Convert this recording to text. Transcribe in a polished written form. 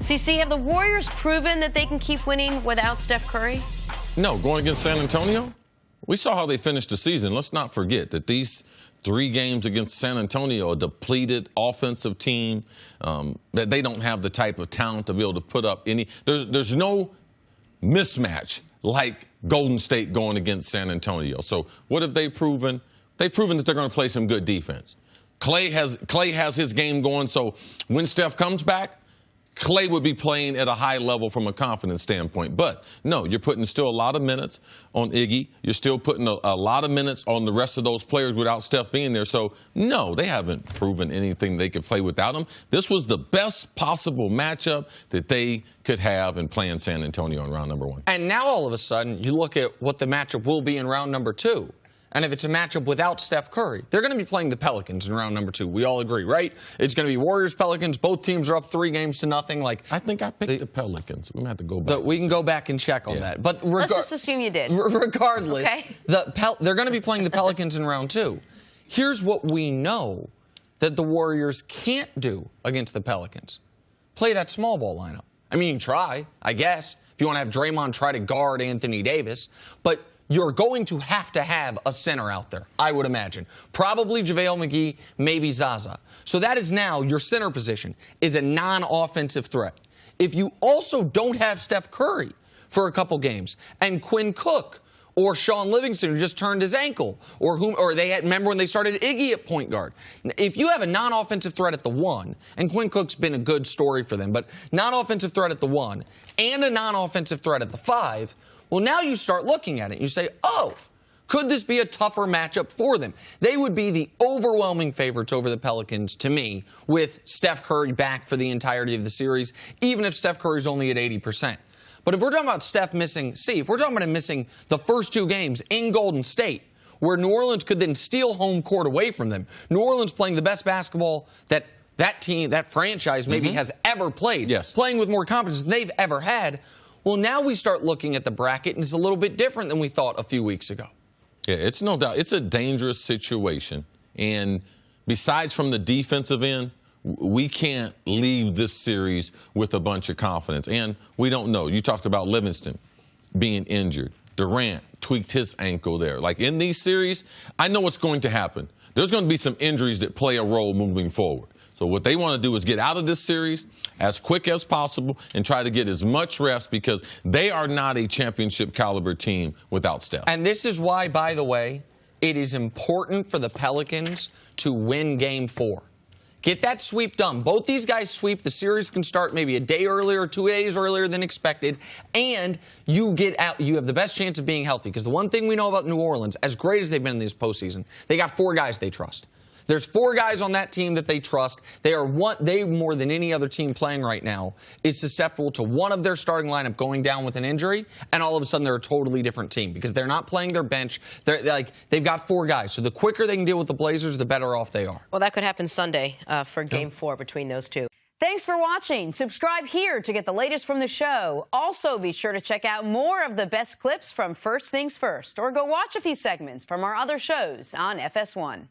CC, have the Warriors proven that they can keep winning without Steph Curry? No, going against San Antonio, we saw how they finished the season. Let's not forget that these 3 games against San Antonio, a depleted offensive team, that they don't have the type of talent to be able to put up any. There's no mismatch like Golden State going against San Antonio. So what have they proven? They've proven that they're going to play some good defense. Clay has his game going, so when Steph comes back, Clay would be playing at a high level from a confidence standpoint. But, no, you're putting still a lot of minutes on Iggy. You're still putting a lot of minutes on the rest of those players without Steph being there. So, no, they haven't proven anything they could play without him. This was the best possible matchup that they could have in playing San Antonio in round number 1. And now all of a sudden you look at what the matchup will be in round number 2. And if it's a matchup without Steph Curry, they're going to be playing the Pelicans in round number 2. We all agree, right? It's going to be Warriors-Pelicans. Both teams are up 3-0. Like, I think I picked the Pelicans. We're going to have to go back. We can go back and check on that. But let's just assume you did. Regardless, okay. They're going to be playing the Pelicans in round 2. Here's what we know that the Warriors can't do against the Pelicans. Play that small ball lineup. I mean, you can try, I guess, if you want to have Draymond try to guard Anthony Davis. But you're going to have a center out there, I would imagine. Probably JaVale McGee, maybe Zaza. So that is now your center position is a non-offensive threat. If you also don't have Steph Curry for a couple games and Quinn Cook or Sean Livingston, who just turned his ankle, or they had, remember when they started Iggy at point guard. If you have a non-offensive threat at the 1, and Quinn Cook's been a good story for them, but non-offensive threat at the 1 and a non-offensive threat at the 5, well, now you start looking at it and you say, oh, could this be a tougher matchup for them? They would be the overwhelming favorites over the Pelicans, to me, with Steph Curry back for the entirety of the series, even if Steph Curry's only at 80%. But if we're talking about Steph missing, if we're talking about him missing the first 2 games in Golden State, where New Orleans could then steal home court away from them, New Orleans playing the best basketball that team, that franchise maybe has ever played, playing with more confidence than they've ever had. Well, now we start looking at the bracket, and it's a little bit different than we thought a few weeks ago. Yeah, it's no doubt. It's a dangerous situation. And besides from the defensive end, we can't leave this series with a bunch of confidence. And we don't know. You talked about Livingston being injured. Durant tweaked his ankle there. Like, in these series, I know what's going to happen. There's going to be some injuries that play a role moving forward. So what they want to do is get out of this series as quick as possible and try to get as much rest because they are not a championship caliber team without Steph. And this is why, by the way, it is important for the Pelicans to win Game 4. Get that sweep done. Both these guys sweep. The series can start maybe a day earlier, 2 days earlier than expected, and you get out. You have the best chance of being healthy because the one thing we know about New Orleans, as great as they've been in this postseason, they got 4 guys they trust. There's 4 guys on that team that they trust. They more than any other team playing right now is susceptible to one of their starting lineup going down with an injury, and all of a sudden they're a totally different team because they're not playing their bench. They've got 4 guys. So the quicker they can deal with the Blazers, the better off they are. Well, that could happen Sunday for Game 4 between those 2. Thanks for watching. Subscribe here to get the latest from the show. Also, be sure to check out more of the best clips from First Things First, or go watch a few segments from our other shows on FS1.